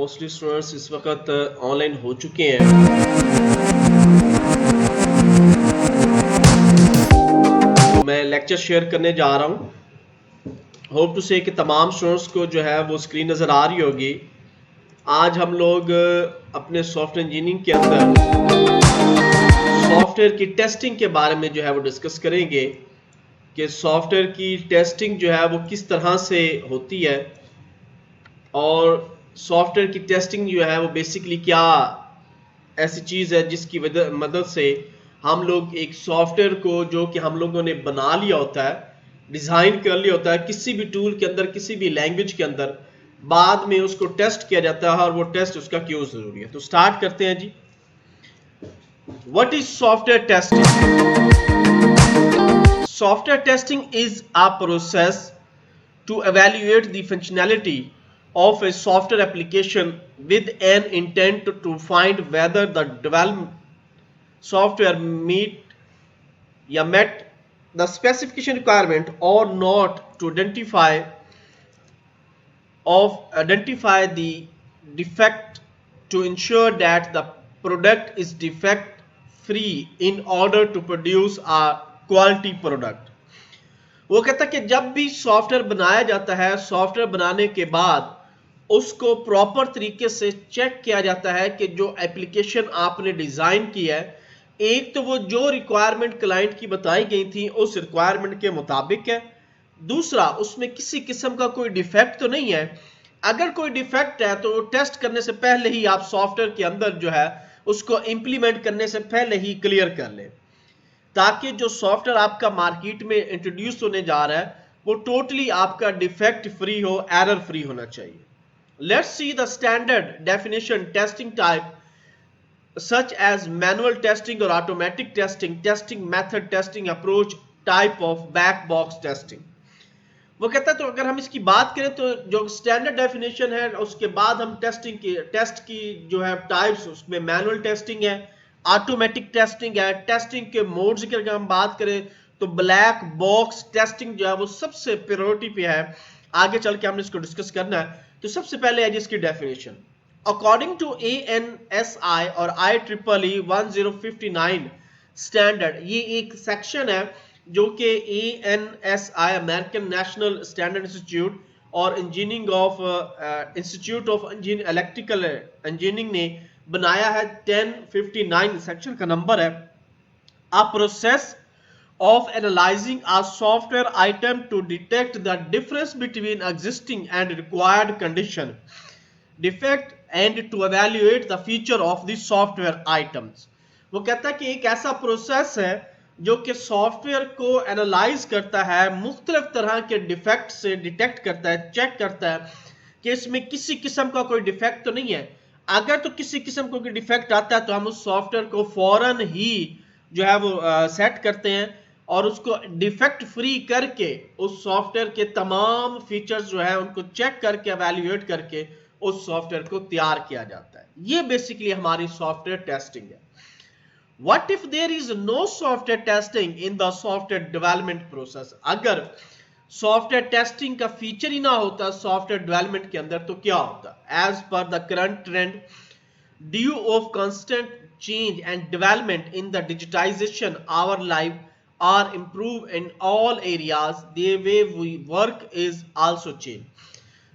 Mostly students इस वक्त online हो चुके हैं। तो मैं लेक्चर शेयर करने जा रहा हूं। होप टू से कि तमाम स्टूडेंट्स को जो है वो स्क्रीन नज़र आ रही होगी। आज हम लोग अपने सॉफ्टवेयर इंजीनियरिंग के अंदर सॉफ्टवेयर की टेस्टिंग के बारे में जो है वो डिस्कस करेंगे कि सॉफ्टवेयर की टेस्टिंग जो है वो किस तरह से होती है और सॉफ्टवेयर की टेस्टिंग जो है वो बेसिकली क्या ऐसी चीज़ है जिसकी मदद से हम लोग एक सॉफ्टवेयर को जो कि हम लोगों ने बना लिया होता है, डिज़ाइन कर लिया होता है किसी भी टूल के अंदर, किसी भी लैंग्वेज के अंदर, बाद में उसको टेस्ट किया जाता है और वो टेस्ट उसका क्यों ज़रूरी है। तो स्टार्ट करते हैं जी। What is software testing? Software testing is a process to evaluate the functionality of a software application with an intent to find whether the developed software met the specification requirement or not, to identify the defect, to ensure that the product is defect free in order to produce a quality product. वो कहता है कि जब भी software बनाया जाता है, software बनाने के बाद उसको प्रॉपर तरीके से चेक किया जाता है कि जो एप्लीकेशन आपने डिजाइन की है, एक तो वो जो रिक्वायरमेंट क्लाइंट की बताई गई थी उस रिक्वायरमेंट के मुताबिक है, दूसरा उसमें किसी किस्म का कोई डिफेक्ट तो नहीं है। अगर कोई डिफेक्ट है तो टेस्ट करने से पहले ही आप सॉफ्टवेयर के अंदर जो है उसको इंप्लीमेंट करने से पहले ही क्लियर कर लें, ताकि जो सॉफ्टवेयर आपका मार्केट में इंट्रोड्यूस होने जा रहा है वो टोटली आपका डिफेक्ट फ्री हो, एरर फ्री होना चाहिए। Let's see the standard definition testing type such as manual testing और automatic testing, testing method, testing approach, type of back box testing. वो कहता है तो अगर हम इसकी बात करें तो जो स्टैंडर्ड डेफिनेशन है उसके बाद हम टेस्ट की जो है टाइप्स, उसमें मैनुअल टेस्टिंग है, ऑटोमेटिक टेस्टिंग है, टेस्टिंग के मोड्स की अगर हम बात करें तो ब्लैक बॉक्स टेस्टिंग जो है वो सबसे प्रायोरिटी पे है। आगे चल के हमने इसको डिस्कस करना है। तो सबसे पहले है जिसकी डेफिनेशन अकॉर्डिंग टू ANSI और IEEE 1059 स्टैंडर्ड। ये एक सेक्शन है जो कि ANSI American national standard institute और इंस्टीट्यूट ऑफ इलेक्ट्रिकल इंजीनियरिंग ने बनाया है। 1059 सेक्शन का नंबर है। A process of analyzing a software item to detect the difference between existing and required condition, defect, and to evaluate the feature of the software items। वो कहता है कि एक ऐसा प्रोसेस है जो कि सॉफ्टवेयर को एनालाइज करता है, मुख्तलिफ तरह के डिफेक्ट से डिटेक्ट करता है, चेक करता है कि इसमें किसी किस्म का कोई डिफेक्ट तो नहीं है। अगर तो किसी किस्म का कोई डिफेक्ट आता है तो हम उस सॉफ्टवेयर को फौरन ही जो है वो सेट करते हैं और उसको डिफेक्ट फ्री करके उस सॉफ्टवेयर के तमाम फीचर्स जो है उनको चेक करके एवेल्युएट करके उस सॉफ्टवेयर को तैयार किया जाता है। ये बेसिकली हमारी सॉफ्टवेयर टेस्टिंग है। What if there is no software testing in the software development process? अगर सॉफ्टवेयर टेस्टिंग का फीचर ही ना होता सॉफ्टवेयर डेवलपमेंट के अंदर तो क्या होता? As per the current trend due of constant change and development in the digitization our life are improve in all areas, the way we work is also change।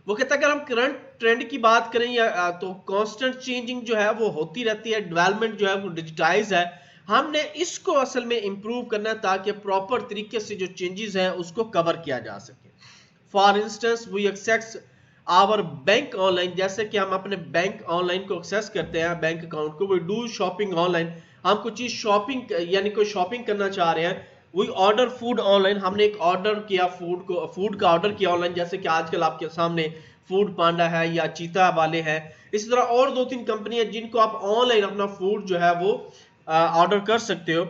वो कहता है अगर हम करंट ट्रेंड की बात करें या तो कांस्टेंट चेंजिंग जो है वो होती रहती है, डेवलपमेंट जो है वो डिजिटाइज है। हमने इसको असल में इंप्रूव करना है ताकि प्रॉपर तरीके से जो चेंजेस हैं उसको कवर किया जा सके। For instance we access our bank online, जैसे कि हम अपने बैंक ऑनलाइन को एक्सेस करते हैं, बैंक अकाउंट को। वी डू शॉपिंग ऑनलाइन, हम कुछ चीज शॉपिंग यानी कोई शॉपिंग करना चाह रहे हैं। वी ऑर्डर फूड ऑनलाइन, हमने एक ऑर्डर किया फूड का ऑर्डर किया ऑनलाइन, जैसे कि आजकल आपके सामने फूड पांडा है या चीता वाले हैं। इसी तरह और 2-3 कंपनी है जिनको आप ऑनलाइन अपना फूड जो है वो ऑर्डर कर सकते हो।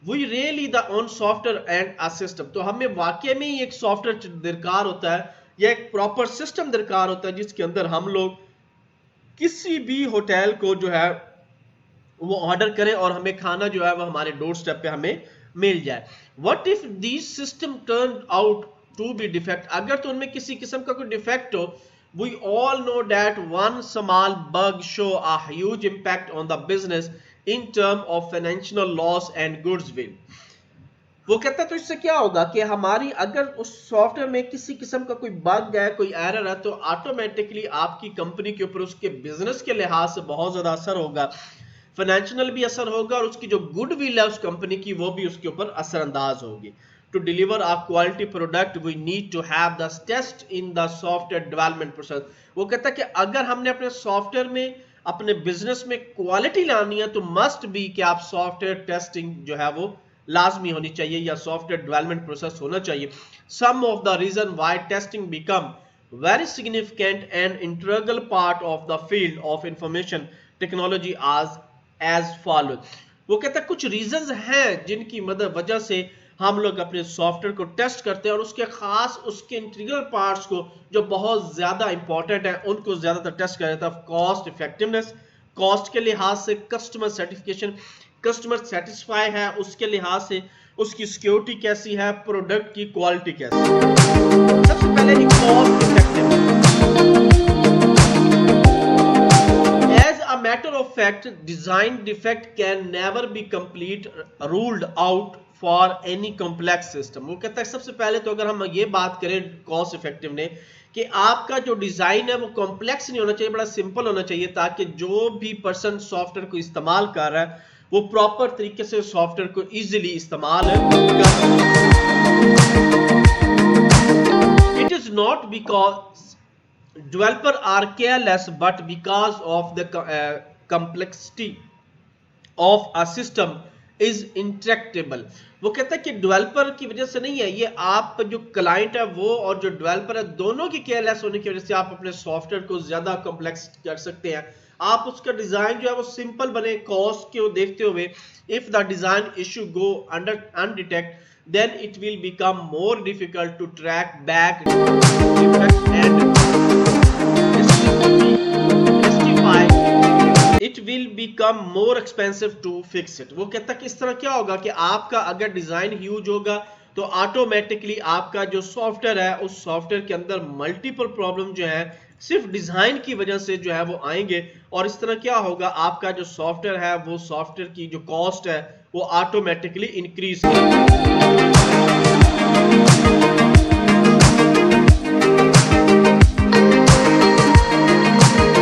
We really the on software and a system. तो हमें वाकई में ही एक सॉफ्टवेयर दरकार होता है या एक प्रॉपर सिस्टम दरकार होता है जिसके अंदर हम लोग किसी भी होटल को जो है वो ऑर्डर करें और हमें खाना जो है वो हमारे डोर स्टेप पे हमें मिल जाए। What if this system turn out to be defect? अगर तो उनमें किसी किस्म का कोई डिफेक्ट हो We all know that one small bug show a huge impact on the business in terms of financial loss and goodwill. वो कहता है तो इससे क्या होगा कि हमारी अगर उस सॉफ्टवेयर में किसी किस्म का कोई बग है, कोई एरर है, तो ऑटोमेटिकली आपकी कंपनी के ऊपर उसके बिजनेस के लिहाज से बहुत ज्यादा असर होगा, फाइनेंशियल भी असर होगा, और उसकी जो गुडविल है उस कंपनी की वो भी उसके ऊपर असरअंदाज होगी. To deliver a quality product, we need to have the test in the software development process. वो कहता है कि अगर हमने अपने सॉफ्टवेयर में अपने बिजनेस में क्वालिटी लानी है तो मस्ट बी कि आप सॉफ्टवेयर टेस्टिंग जो है वो लाजमी होनी चाहिए या सॉफ्टवेयर डेवलपमेंट प्रोसेस होना चाहिए. Some of the reason why testing become very significant and integral part of the field of information technology as follow. वो कहता है कुछ रीजंस हैं जिनकी मदद वजह से हम लोग अपने सॉफ्टवेयर को टेस्ट करते हैं और उसके खास उसके इंटीग्रल पार्ट्स को जो बहुत ज्यादा इंपॉर्टेंट है उनको ज्यादातर टेस्ट किया जाता है. कॉस्ट इफेक्टिवनेस, कॉस्ट के लिहाज से, कस्टमर सर्टिफिकेशन, कस्टमर सेटिस्फाई है उसके लिहाज से, उसकी सिक्योरिटी कैसी है, प्रोडक्ट की क्वालिटी कैसी है. सबसे पहले ही cost effectiveness. As a matter of fact, design defect can never be complete ruled out for any complex system. वो कहता है सबसे पहले तो अगर हम ये बात करें कॉस्ट इफेक्टिव ने कि आपका जो डिजाइन है वो कॉम्प्लेक्स नहीं होना चाहिए, बड़ा सिंपल होना चाहिए ताकि जो भी पर्सन सॉफ्टवेयर को इस्तेमाल कर रहा है वो प्रॉपर तरीके से सॉफ्टवेयर को इजीली इस्तेमाल कर. It is not because developer are careless but because of the complexity of a system is intractable. वो कहता है कि डेवलपर की वजह से नहीं है, ये आप जो क्लाइंट है वो और जो डेवलपर है दोनों की केयरलेस होने की वजह से आप अपने सॉफ्टवेयर को ज्यादा कॉम्प्लेक्स कर सकते हैं. आप उसका डिजाइन जो है वो सिंपल बने कॉस्ट को देखते हुए. If the design issue go under undetect then it will become more difficult to track back and justify. It will become more expensive to fix it. वो कहता है कि इस तरह क्या होगा कि आपका अगर डिजाइन ह्यूज होगा तो ऑटोमेटिकली आपका जो सॉफ्टवेयर है उस सॉफ्टवेयर के अंदर मल्टीपल प्रॉब्लम जो है सिर्फ डिजाइन की वजह से जो है वो आएंगे, और इस तरह क्या होगा आपका जो सॉफ्टवेयर है वो सॉफ्टवेयर की जो कॉस्ट है वो automatically increase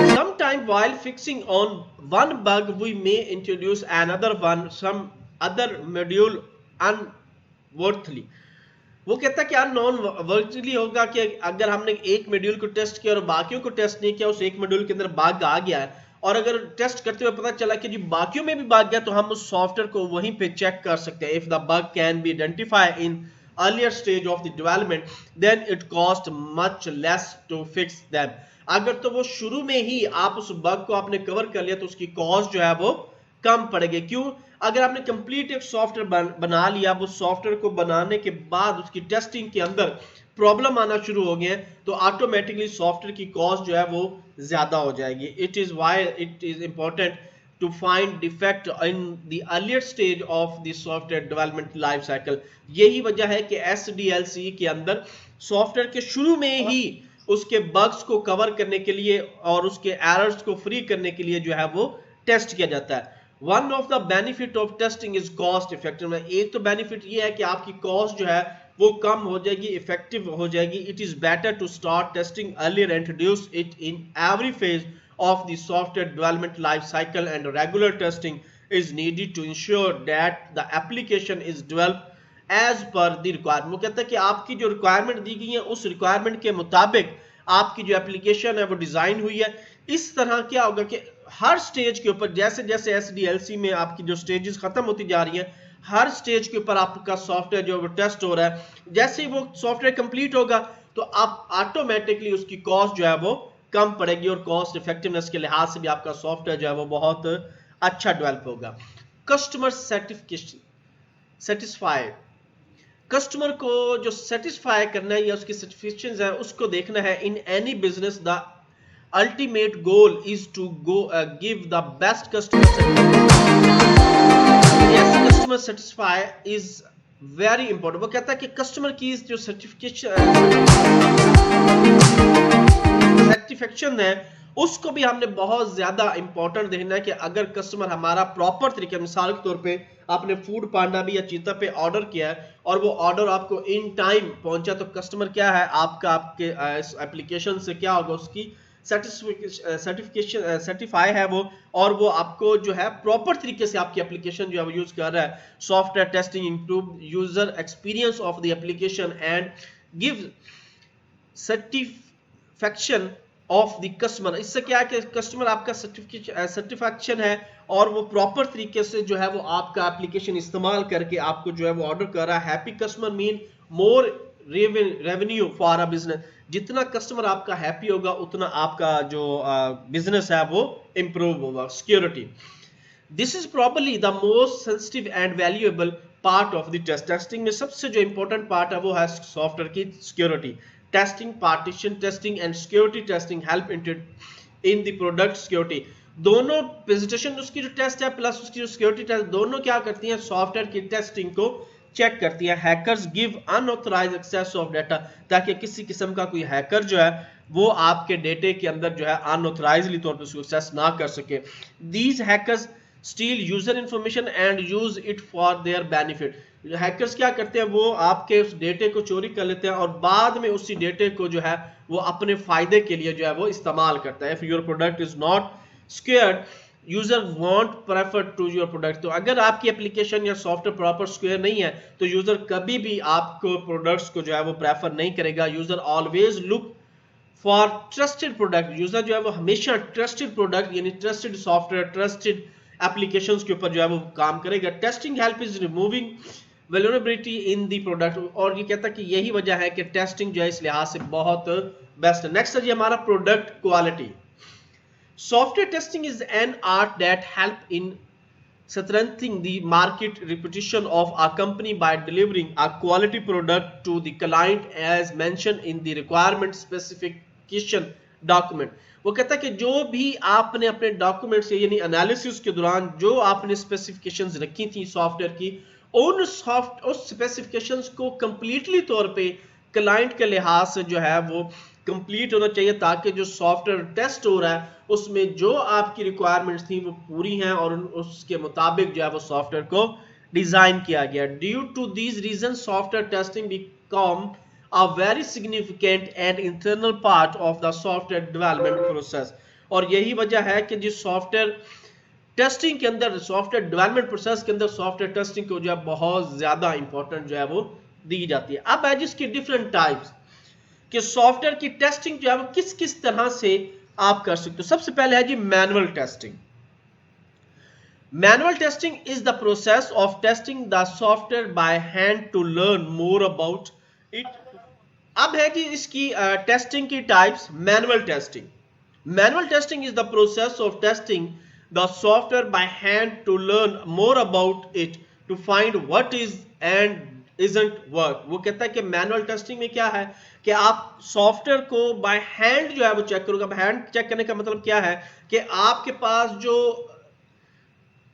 Sometime while fixing on one bug we may introduce another one, some other module unworthily. वो कहता है कि अननोन वर्चुअली होगा कि अगर हमने एक मॉड्यूल को टेस्ट किया और बाकियों को टेस्ट नहीं किया, उस एक मॉड्यूल के अंदर बग आ गया है और अगर टेस्ट करते हुए पता चला कि जी बाकियों में भी बग गया तो हम उस सॉफ्टवेयर को वहीं पे चेक कर सकते हैं. If the bug can be identified in earlier stage of the development then it cost much less to fix them. अगर तो वो शुरू में ही आप उस बग को आपने कवर कर लिया तो उसकी कॉस्ट जो है वो कम पड़ेगी. क्यों? अगर आपने कंप्लीट एक सॉफ्टवेयर बना लिया, वो सॉफ्टवेयर को बनाने के बाद उसकी टेस्टिंग के अंदर प्रॉब्लम आना शुरू हो गए तो ऑटोमेटिकली सॉफ्टवेयर की कॉस्ट जो है वो ज्यादा हो जाएगी. It is why it is important to find defect in the earlier stage of the software development life cycle. यही वजह है कि SDLC के अंदर सॉफ्टवेयर के शुरू में ही उसके बग्स को कवर करने के लिए और उसके एरर्स को फ्री करने के लिए जो है वो टेस्ट किया जाता है. One of the benefit of testing is cost effective. एक तो बेनिफिट ये है कि आपकी कॉस्ट जो है वो कम हो जाएगी, इफेक्टिव हो जाएगी. It is better to start testing earlier and introduce it in every phase of the software development life cycle, and regular testing is needed to ensure that the application is developed as per the requirement. वो कहता है कि आपकी जो requirement दी गई है उस requirement के मुताबिक आपकी जो एप्लीकेशन है वो डिजाइन हुई है. इस तरह क्या होगा कि हर स्टेज के ऊपर जैसे जैसे SDLC में आपकी जो स्टेजेस खत्म होती जा रही है हर स्टेज के ऊपर आपका सॉफ्टवेयर जो टेस्ट हो रहा है, जैसे ही वो सॉफ्टवेयर कंप्लीट होगा तो आप ऑटोमेटिकली उसकी कॉस्ट जो है वो कम पड़ेगी और कॉस्ट इफेक्टिवनेस के लिहाज से भी आपका सॉफ्टवेयर जो है वो बहुत अच्छा डेवलप होगा. Customer certification satisfied. कस्टमर को जो सेटिस्फाई करना है या उसकी सर्टिफिकेशंस है उसको देखना है. In any business the ultimate goal is to go give the best customer satisfy is very important. वो कहता है कि कस्टमर की जो सर्टिफिकेशन सेटिस्फेक्शन है उसको भी हमने बहुत ज्यादा इंपॉर्टेंट देखना है कि अगर कस्टमर हमारा प्रॉपर तरीके, मिसाल के तौर पे आपने फूड पांडा भी या चीता पे ऑर्डर किया है और वो ऑर्डर आपको इन टाइम पहुंचा, तो कस्टमर क्या है आपका, आपके एप्लीकेशन से क्या होगा, उसकी सर्टिफिकेशन सर्टिफाई है वो, और वो आपको जो है प्रॉपर तरीके से आपकी एप्लीकेशन जो है वो यूज कर रहा है। Software testing improve user experience of the application and give certification of the customer. इससे क्या है कि कस्टमर आपका सर्टिफिकेशन है और वो प्रॉपर तरीके से जो है वो आपका एप्लीकेशन इस्तेमाल करके आपको जो है वो ऑर्डर कर रहा है। Happy customer mean more revenue for a business. जितना कस्टमर आपका हैप्पी होगा उतना आपका जो बिजनेस है वो इंप्रूव होगा। Security, this is probably the most sensitive and valuable part of the test. Testing में सबसे जो इंपॉर्टेंट पार्ट है वो है सॉफ्टवेयर की security. Testing, partition testing and security testing help in the product security. दोनों प्रेजेंटेशन उसकी जो टेस्ट है प्लस उसकी जो सिक्योरिटी टेस्ट, दोनों क्या करती हैं, सॉफ्टवेयर की टेस्टिंग को चेक करती है। Hackers give unauthorised access of data, ताकि किसी किस्म का कोई हैकर जो है वो आपके डेटे के अंदर जो है अनऑथराइज्डली तौर पर उसको एक्सेस ना कर सके। These hackers steel user information and use it for their benefit. Hackers क्या करते हैं, वो आपके उस डेटे को चोरी कर लेते हैं और बाद में उसी डेटे को जो है वो अपने फायदे के लिए जो है वो इस्तेमाल करता है। If your product is not secured, user won't prefer to your product. तो अगर आपकी एप्लीकेशन या सॉफ्टवेयर प्रॉपर सिक्योर नहीं है तो यूजर कभी भी आपको प्रोडक्ट्स को जो है वो प्रेफर नहीं करेगा। User always look for trusted product. User जो है वो हमेशा ट्रस्टेड प्रोडक्ट यानी ट्रस्टेड सॉफ्टवेयर, ट्रस्टेड एप्लीकेशंस के ऊपर जो है वो काम करेगा। Testing help is removing vulnerability in the product, और ये कहता है कि यही वजह है कि टेस्टिंग जो है इस लिहाज से बहुत बेस्ट है। नेक्स्ट है जी हमारा product quality. Software testing is an art that help in strengthening the market reputation of a company by delivering a quality product to the client as mentioned in the requirement specification document। वो कहता है कि जो भी आपने अपने document से यानी एनालिसिस के दौरान जो आपने स्पेसिफिकेशंस रखी थी सॉफ्टवेयर की, उस स्पेसिफिकेशंस को कंप्लीटली तौर पे क्लाइंट के लिहाज से जो है वो कंप्लीट होना चाहिए, ताकि जो सॉफ्टवेयर टेस्ट हो रहा है उसमें जो आपकी रिक्वायरमेंट्स थी वो पूरी हैं और उसके मुताबिक जो है वो सॉफ्टवेयर को डिजाइन किया गया। Due to these reason software testing become a very significant and internal part of the software development process. और यही वजह है कि जिस सॉफ्टवेयर टेस्टिंग के अंदर, सॉफ्टवेयर डेवलपमेंट प्रोसेस के अंदर सॉफ्टवेयर टेस्टिंग को जो है बहुत ज्यादा इंपॉर्टेंट जो है वो दी जाती है। अब है जिसकी डिफरेंट टाइप्स कि सॉफ्टवेयर की टेस्टिंग जो है वो किस किस तरह से आप कर सकते हो। सबसे पहले है जी manual testing. Manual testing is the process of testing the software by hand to learn more about it. अब है जी इसकी टेस्टिंग की types. Manual testing, manual testing is the process of testing the software by hand to learn more about it to find what is and isn't work। वो कहता है कि manual testing में क्या है कि आप सॉफ्टवेयर को बाय हैंड जो है वो चेक करोगे। हैंड चेक करने का मतलब क्या है कि आपके पास जो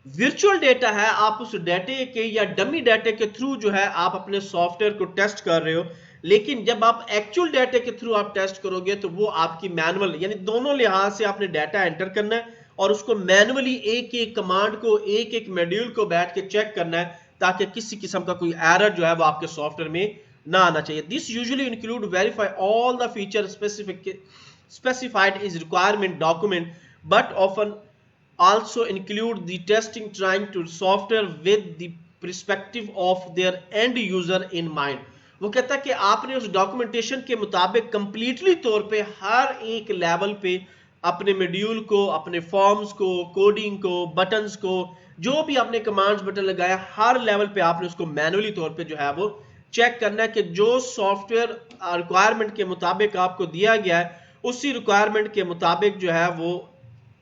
वर्चुअल डेटा है आप उस डेटे के या डमी डेटे के थ्रू जो है आप अपने सॉफ्टवेयर को टेस्ट कर रहे हो, लेकिन जब आप एक्चुअल डेटे के थ्रू आप टेस्ट करोगे तो वो आपकी मैनुअल यानी दोनों लिहाज से आपने डाटा एंटर करना है और उसको मैनुअली एक एक कमांड को एक एक मॉड्यूल को बैठ के चेक करना है ताकि किसी किस्म का कोई एरर जो है वो आपके सॉफ्टवेयर में ना आना चाहिए। This usually include verify all the feature specified is requirement document but often also include the testing trying to software with the perspective of their end user in mind। वो कहता है कि आपने उस डॉक्यूमेंटेशन के मुताबिक कंप्लीटली तौर पे हर एक लेवल पे अपने मॉड्यूल को, अपने फॉर्म्स को, कोडिंग को, बटन्स को, जो भी आपने कमांड्स बटन लगाया हर लेवल पे आपने उसको मैनुअली तौर पे जो है वो चेक करना है कि जो सॉफ्टवेयर रिक्वायरमेंट के मुताबिक आपको दिया गया है उसी रिक्वायरमेंट के मुताबिक जो है वो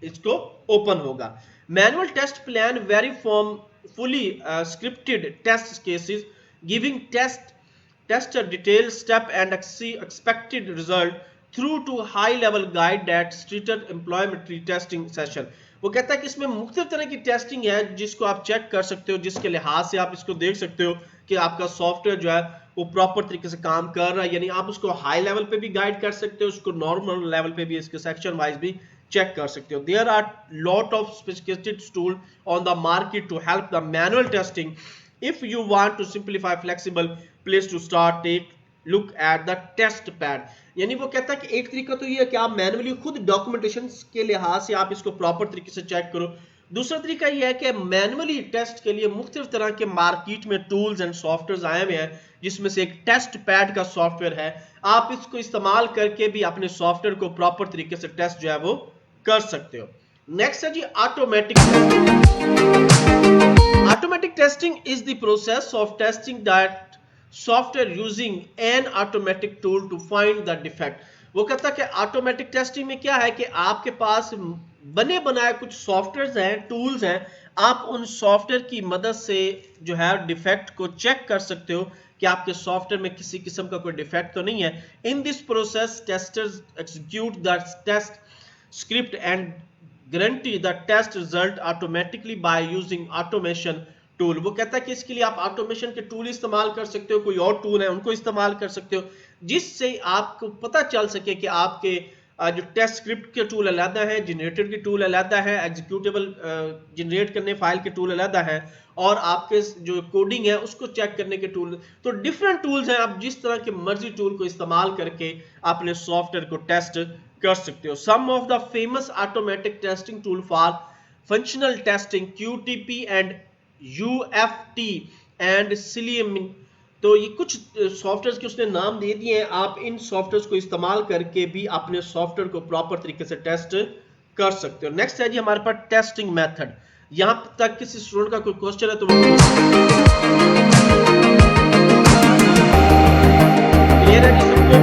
इसको ओपन होगा। Manual test plan vary from fully scripted test cases giving tester detailed step and expected result through to high level guide that structured employment testing session। वो कहता है कि इसमें मुख्तलिफ तरह की टेस्टिंग है जिसको आप चेक कर सकते हो, जिसके लिहाज से आप इसको देख सकते हो कि आपका सॉफ्टवेयर जो है वो प्रॉपर तरीके से काम कर रहा है, यानी आप उसको हाई लेवल पे भी गाइड कर सकते हो, उसको नॉर्मल लेवल पे भी इसके सेक्शन वाइज भी चेक कर सकते हो। There are lot of sophisticated tool on the market to help the manual testing. If you want to simplify flexible place to start, take look at the test pad. यानी वो कहता है कि एक तरीका तो ये है कि आप मैनुअली खुद डॉक्यूमेंटेशन के लिहाज से आप इसको प्रॉपर तरीके से चेक करो। दूसरा तरीका यह है कि मैनुअली टेस्ट के लिए मुख्तलिफ तरह के मार्केट में टूल्स एंड सॉफ्टवेयर आए हुए हैं, जिसमें से एक टेस्ट पैड का सॉफ्टवेयर है। आप इसको इस्तेमाल करके भी अपने सॉफ्टवेयर को प्रॉपर तरीके से टेस्ट जो है वो कर सकते हो। नेक्स्ट है जी automatic testing. Automatic testing is the process of testing that software using an automatic tool to find the defect. वो कहता है कि ऑटोमेटिक टेस्टिंग में क्या है कि आपके पास बने बनाए कुछ सॉफ्टवेयर हैं, टूल्स हैं, आप उन सॉफ्टवेयर की मदद से जो है डिफेक्ट को चेक कर सकते हो कि आपके सॉफ्टवेयर में किसी किस्म का कोई डिफेक्ट तो नहीं है। In this process testers execute the test script and guarantee the test result automatically by using automation tool. वो कहता है कि इसके लिए आप ऑटोमेशन के टूल इस्तेमाल कर सकते हो, कोई और टूल है उनको इस्तेमाल कर सकते हो, जिससे आपको पता चल सके कि आपके जो टेस्ट स्क्रिप्ट के टूल अलग है, जनरेटर के टूल अलग है, एग्जीक्यूटेबल जनरेट करने फाइल के टूल अलग है, और आपके जो कोडिंग है उसको चेक करने के टूल। तो डिफरेंट टूल्स हैं, आप जिस तरह के मर्जी टूल को इस्तेमाल करके अपने सॉफ्टवेयर को टेस्ट कर सकते हो। Some of the famous automatic testing tool for functional testing QTP and UFT and Selenium। तो ये कुछ सॉफ्टवेयर के उसने नाम दे दिए हैं, आप इन सॉफ्टवेयर को इस्तेमाल करके भी अपने सॉफ्टवेयर को प्रॉपर तरीके से टेस्ट कर सकते हो। नेक्स्ट है जी हमारे पास टेस्टिंग मेथड। यहां तक किसी स्टूडेंट का कोई क्वेश्चन है तो क्लियर है जी सबको?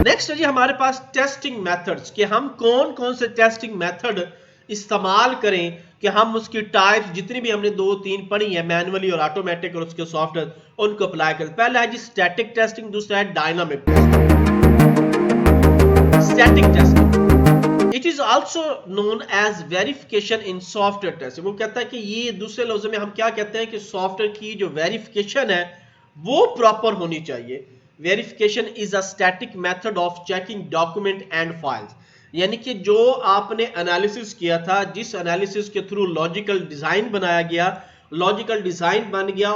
नेक्स्ट है जी हमारे पास टेस्टिंग मेथड्स, कि हम कौन कौन से टेस्टिंग मेथड इस्तेमाल करें, कि हम उसकी टाइप्स जितनी भी हमने 2-3 पढ़ी है, मैनुअली और ऑटोमेटिक और उसके सॉफ्टवेयर, उनको अप्लाई करें। पहला है जी स्टैटिक टेस्टिंग, दूसरा है dynamic testing. Static testing it is also known as verification in software testing. वो कहता है कि ये दूसरे लफ्जों में हम क्या कहते हैं कि सॉफ्टवेयर की जो वेरिफिकेशन है वो प्रॉपर होनी चाहिए। Verification is a static method of checking document and files, यानी कि जो आपने एनालिसिस किया था, जिस एनालिसिस के थ्रू लॉजिकल डिजाइन बनाया गया, लॉजिकल डिजाइन बन गया,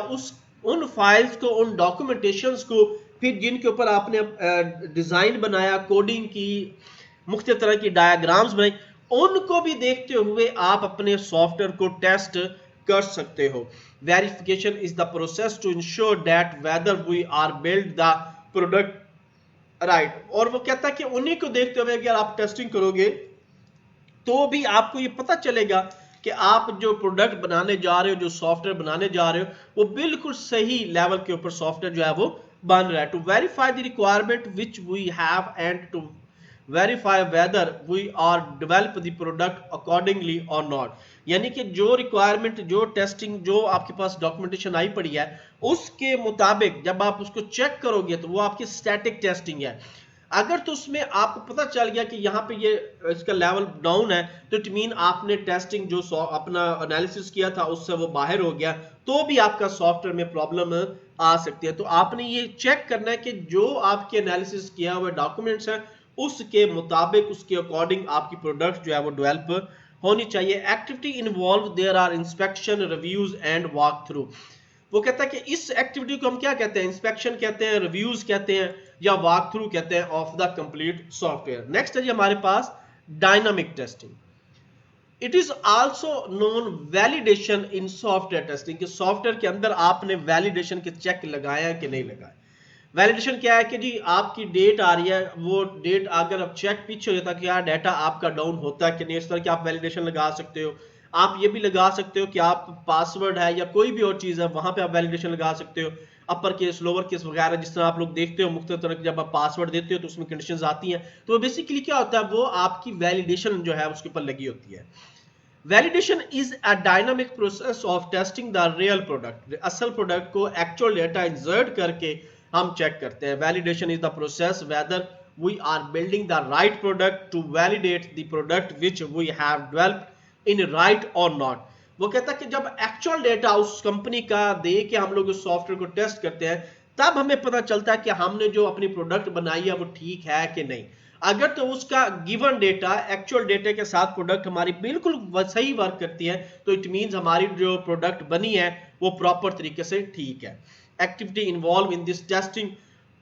उन फाइल्स को, उन डॉक्यूमेंटेशंस को, फिर जिनके ऊपर आपने डिजाइन बनाया, कोडिंग की, मुख्तलिफ तरह की डायग्राम्स बनाई, उनको भी देखते हुए आप अपने सॉफ्टवेयर को टेस्ट कर सकते हो। Verification is the process to ensure that whether we are build the product right. और वो कहता है कि उन्हीं को देखते हुए अगर आप टेस्टिंग करोगे तो भी आपको ये पता चलेगा कि आप जो प्रोडक्ट बनाने जा रहे हो, जो सॉफ्टवेयर बनाने जा रहे हो, वो बिल्कुल सही लेवल के ऊपर सॉफ्टवेयर जो है वो बन रहा है। To verify the requirement which we have and to verify whether we are develop the product accordingly or not. यानी कि जो रिक्वायरमेंट, जो टेस्टिंग, जो आपके पास डॉक्यूमेंटेशन आई पड़ी है, उसके मुताबिक जब आप उसको चेक करोगे तो वो आपकी स्टैटिक टेस्टिंग है। अगर तो उसमें आपको पता चल गया कि यहाँ पे ये इसका लेवल डाउन है, तो इट मीन आपने टेस्टिंग जो अपना एनालिसिस किया था उससे वो बाहर हो गया, तो भी आपका सॉफ्टवेयर में प्रॉब्लम आ सकती है। तो आपने ये चेक करना है कि जो आपके एनालिसिस किया हुआ डॉक्यूमेंट्स है उसके मुताबिक, उसके अकॉर्डिंग आपकी प्रोडक्ट जो है वो डेवलप होनी चाहिए। Activity involve there are inspection, reviews and walk through. वो कहता है कि इस एक्टिविटी को हम क्या कहते हैं, इंस्पेक्शन कहते हैं, रिव्यूज कहते हैं, या वॉक थ्रू कहते हैं of the complete software. Next है जी हमारे पास dynamic testing. It is also known validation in software testing, कि सॉफ्टवेयर के अंदर आपने वैलिडेशन के चेक लगाया कि नहीं लगाया। वैलिडेशन क्या है कि जी आपकी डेट आ रही है, वो डेट अगर आप चेक पीछे हो जाता है कि यार डाटा आपका डाउन होता है कि नहीं, इस तरह की आप वैलिडेशन लगा सकते हो। आप ये भी लगा सकते हो कि आप पासवर्ड है या कोई भी और चीज़ है वहां पे आप वैलिडेशन लगा सकते हो, अपर केस, लोअर केस वगैरह, जिस तरह आप लोग देखते हो मुख्तलिफ तरह की जब आप पासवर्ड देते हो तो उसमें कंडीशंस आती हैं। तो बेसिकली क्या होता है, वो आपकी वैलिडेशन जो है उसके ऊपर लगी होती है। Validation is a dynamic process of testing the real product. असल प्रोडक्ट को एक्चुअल डेटा इंसर्ट करके हम चेक करते हैं। Validation is the process whether we are building the right product to validate the product which we have developed in right or not. वो कहता है कि जब एक्चुअल डेटा उस कंपनी का दे के हम लोग उस सॉफ्टवेयर को टेस्ट करते हैं, तब हमें पता चलता है कि हमने जो अपनी प्रोडक्ट बनाई है वो ठीक है कि नहीं। अगर तो उसका गिवन डेटा एक्चुअल डेटा के साथ प्रोडक्ट हमारी बिल्कुल सही वर्क करती है, तो इट मींस हमारी जो प्रोडक्ट बनी है वो प्रॉपर तरीके से ठीक है। Activity involve in this testing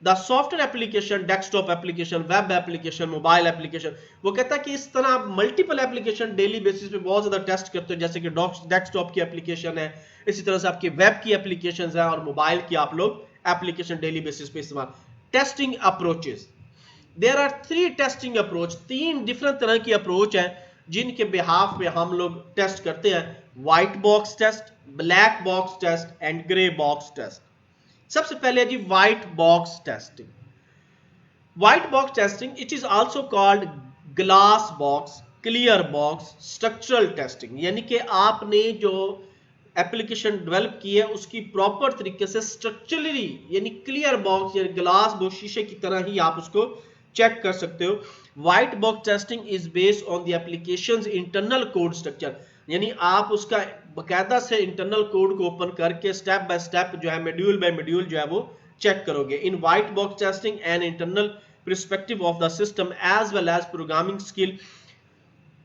the software application, desktop application, web application, mobile application. वो कहता है कि इस तरह आप मल्टीपल एप्लीकेशन डेली बेसिस पे बहुत ज्यादा टेस्ट करते हो, जैसे कि डेस्कटॉप की एप्लीकेशन है, इसी तरह से आपकी वेब की एप्लीकेशन है और मोबाइल की आप लोग एप्लीकेशन डेली बेसिस पे इस्तेमाल। Testing approaches, there are 3 testing approach, 3 different तरह की अप्रोच है जिनके बिहाफ पे हम लोग टेस्ट करते हैं। White box test, black box test and grey box test. सबसे पहले जी white box testing. White box testing it is also called glass box, clear box, structural testing, यानी कि आपने जो एप्लीकेशन डेवलप की है उसकी प्रॉपर तरीके से स्ट्रक्चरली यानी क्लियर बॉक्स या ग्लास बॉक्स शीशे की तरह ही आप उसको चेक कर सकते हो। White box testing is based on the applications internal code structure, यानी आप उसका बकायदा से इंटरनल कोड को ओपन करके स्टेप बाय स्टेप जो है मॉड्यूल बाय मॉड्यूल जो है वो चेक करोगे। इन white box testing an internal perspective of the system as well as programming skill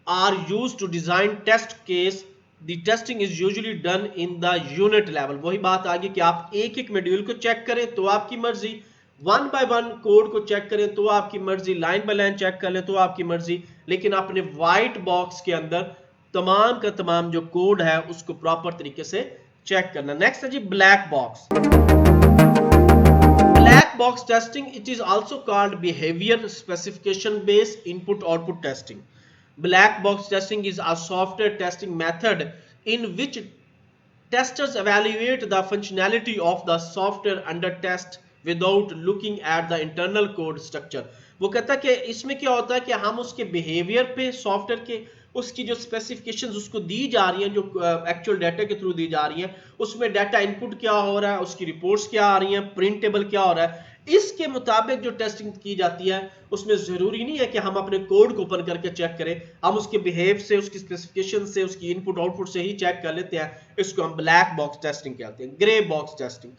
are used to design test case. The testing is usually done in the unit level. वही बात आ गई कि आप एक एक मॉड्यूल को check करें तो आपकी मर्जी, वन बाय वन कोड को चेक करें तो आपकी मर्जी, लाइन बाय लाइन चेक कर लें तो आपकी मर्जी, लेकिन अपने व्हाइट बॉक्स के अंदर तमाम का तमाम जो कोड है उसको प्रॉपर तरीके से चेक करना। नेक्स्ट है जी black box. Black box testing, it is also called behavior specification based input output testing. Black box testing is a software testing method in which testers evaluate the functionality of the software under test without looking at the internal code structure. वो कहता है कि इसमें क्या होता है कि हम उसके बिहेवियर पे सॉफ्टवेयर के उसकी जो स्पेसिफिकेशंस उसको दी जा रही हैं, जो एक्चुअल डाटा के थ्रू दी जा रही हैं, उसमें डाटा इनपुट क्या हो रहा है, उसकी रिपोर्ट्स क्या आ रही हैं, प्रिंटेबल क्या हो रहा है, इसके मुताबिक जो टेस्टिंग की जाती है उसमें जरूरी नहीं है कि हम अपने कोड को ओपन करके चेक करें, हम उसके बिहेव से, उसकी स्पेसिफिकेशन से, उसकी इनपुट आउटपुट से ही चेक कर लेते हैं। इसको हम ब्लैक बॉक्स टेस्टिंग कहते हैं। Grey box testing,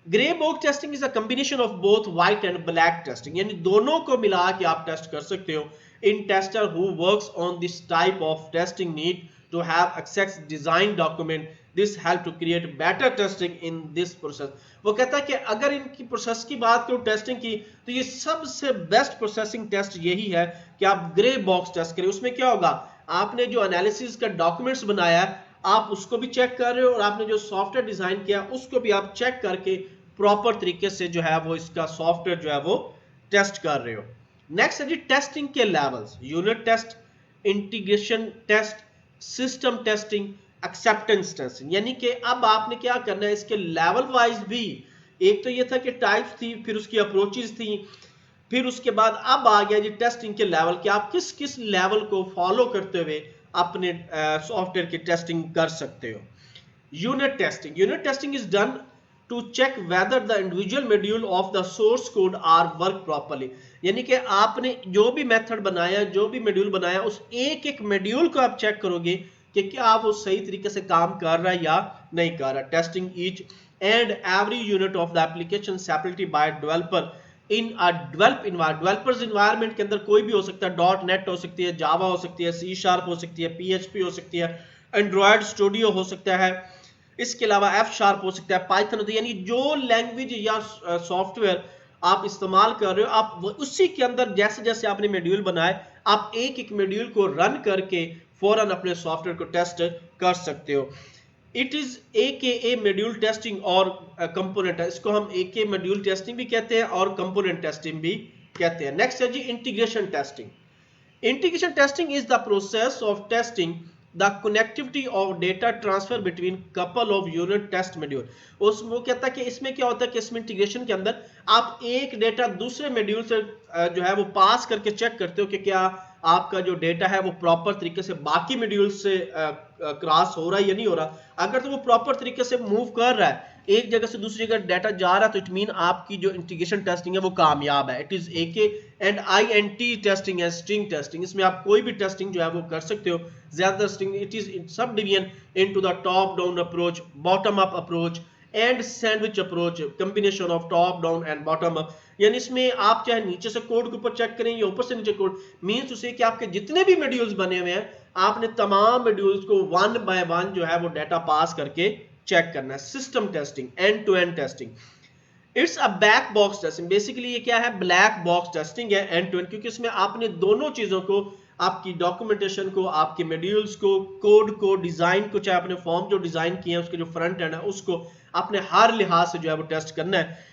grey box testing is a combination of both white and black testing, यानी दोनों को मिला के आप टेस्ट कर सकते हो। In tester who works on this type of testing need to have access design document, this help to create better testing in this process. वो कहता है कि अगर इनकी प्रोसेस की बात करो टेस्टिंग की, तो ये सबसे बेस्ट प्रोसेसिंग टेस्ट यही है कि आप ग्रे बॉक्स टेस्ट करें। उसमें क्या होगा, आपने जो एनालिसिस का डॉक्यूमेंट्स बनाया है आप उसको भी चेक कर रहे हो और आपने जो सॉफ्टवेयर डिजाइन किया उसको भी आप चेक करके प्रॉपर तरीके से जो है वो इसका सॉफ्टवेयर जो है वो टेस्ट कर रहे हो। नेक्स्ट है जी टेस्टिंग के levels. Unit test, integration test, system testing, acceptance testing, यानी कि अब आपने क्या करना है इसके लेवल वाइज भी। एक तो ये था कि टाइप्स थी, फिर उसकी अप्रोचेस थी, फिर उसके बाद अब आ गया जी टेस्टिंग के लेवल कि आप किस किस लेवल को फॉलो करते हुए अपने सॉफ्टवेयर की टेस्टिंग कर सकते हो। Unit testing, unit testing is done to check whether the individual module of the source code are work properly, यानी कि आपने जो भी मेथड बनाया, जो भी मॉड्यूल बनाया, उस एक एक मॉड्यूल को आप चेक करोगे कि क्या वो सही तरीके से काम कर रहा है या नहीं कर रहा। Testing each and every unit of the application separately by developer in a developers environment के अंदर कोई भी हो सकता है, .NET हो सकती है, जावा हो सकती है, C# हो सकती है, PHP हो सकती है, एंड्रॉयड स्टूडियो हो सकता है, इसके अलावा F# हो सकता है, पाइथन होता है, यानी जो लैंग्वेज या सॉफ्टवेयर आप इस्तेमाल कर रहे हो आप उसी के अंदर जैसे जैसे आपने मॉड्यूल बनाए आप एक एक मॉड्यूल को रन करके फौरन अपने सॉफ्टवेयर को टेस्ट कर सकते हो। It is AKA module testing और कंपोनेंट, इसको हम AKA मॉड्यूल टेस्टिंग भी कहते हैं और कंपोनेंट टेस्टिंग भी कहते हैं। नेक्स्ट है जी integration testing. Integration testing is the process of testing the connectivity of data transfer between couple of unit test module। उसमें वो कहता है कि इसमें क्या होता है कि इसमें इंटीग्रेशन के अंदर आप एक डेटा दूसरे मॉड्यूल से जो है वो पास करके चेक करते हो कि क्या आपका जो डेटा है वो प्रॉपर तरीके से बाकी मॉड्यूल से क्रॉस हो रहा है या नहीं हो रहा। अगर तो वो प्रॉपर तरीके से मूव कर रहा है एक जगह से दूसरी जगह डाटा जा रहा है, तो इट मीन आपकी जो इंटीग्रेशन टेस्टिंग है वो कामयाब है। It is AK and INT testing है, स्ट्रिंग टेस्टिंग। इसमें आप कोई भी टेस्टिंग जो है वो कर सकते हो, ज्यादातर string. It is sub division into the top down approach, bottom up approach and sandwich approach, combination of top down and bottom up. यानी इसमें आप चाहे नीचे से कोड के ऊपर चेक करें या ऊपर से नीचे कोड, मींस उसे कि आपके जितने भी मॉड्यूल्स बने हुए हैं, आपने तमाम मॉड्यूल्स को वन बाय वन जो है वो डाटा पास करके चेक करना है। System testing, end to end testing. It's a back box testing. Basically ये क्या है, ब्लैक बॉक्स टेस्टिंग है, एंड टू एंड, क्योंकि इसमें आपने दोनों चीजों को, आपकी डॉक्यूमेंटेशन को, आपके मॉड्यूल्स को, कोड को, डिजाइन को, चाहे आपने फॉर्म जो डिजाइन किए हैं उसके जो फ्रंट एंड है उसको आपने हर लिहाज से जो है वो टेस्ट करना है।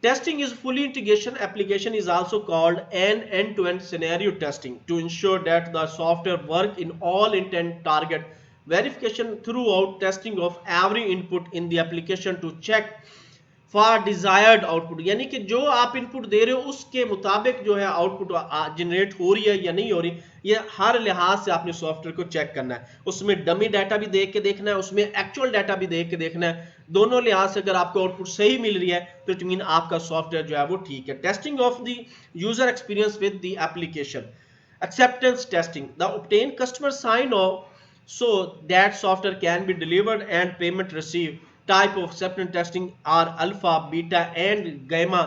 Testing is fully integration application is also called an end-to-end scenario testing to ensure that the software work in all intent target verification throughout testing of every input in the application to check for desired output। यानी कि जो आप input दे रहे हो उसके मुताबिक जो है आउटपुट जनरेट हो रही है या नहीं हो रही, ये हर लिहाज से आपने सॉफ्टवेयर को चेक करना है। उसमें डमी डाटा भी देख के देखना है, उसमें एक्चुअल डाटा भी देख के देखना है। दोनों लिहाज से अगर आपको आउटपुट सही मिल रही है तो इट मीन आपका सॉफ्टवेयर जो है वो ठीक है। Testing of the user experience with the application, acceptance testing, the obtain customer sign off so that software can be delivered and payment received। type of acceptance testing are alpha, beta and gamma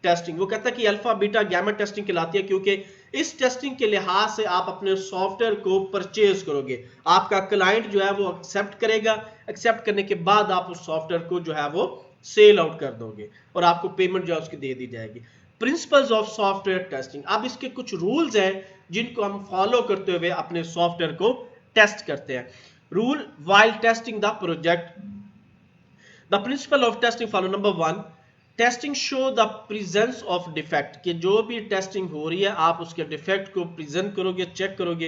testing। वो कहता है कि alpha, beta, gamma testing कहलाती है क्योंकि इस testing के लिहाज से आप अपने सॉफ्टवेयर को परचेज करोगे, आपका क्लाइंट जो है वो एक्सेप्ट करेगा, एक्सेप्ट करने के बाद आप उस सॉफ्टवेयर को जो है वो सेल आउट कर दोगे और आपको पेमेंट जो है उसकी दे दी जाएगी। प्रिंसिपल्स ऑफ सॉफ्टवेयर टेस्टिंग, अब इसके कुछ रूल्स हैं जिनको हम फॉलो करते हुए अपने सॉफ्टवेयर को टेस्ट करते हैं। Rule while testing the project, the principle of testing follow. Number 1, testing show the presence of defect, कि जो भी टेस्टिंग हो रही है आप उसके डिफेक्ट को प्रेजेंट करोगे, चेक करोगे।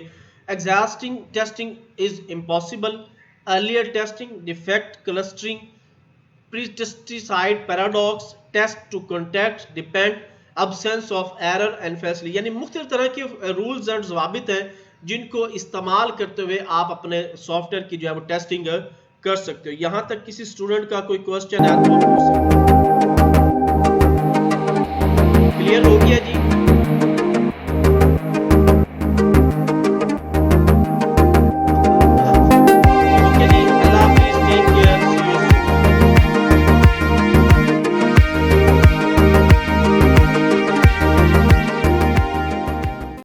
Exhausting testing is impossible. Earlier testing, defect clustering, pesticide paradox, test to context, depend, absence of error and फैसली। यानी मुख्तलिफ तरह के रूल्स एंड ज़वाबित हैं जिनको इस्तेमाल करते हुए आप अपने सॉफ्टवेयर की जो है वो टेस्टिंग कर सकते हो। यहां तक किसी स्टूडेंट का कोई क्वेश्चन है तो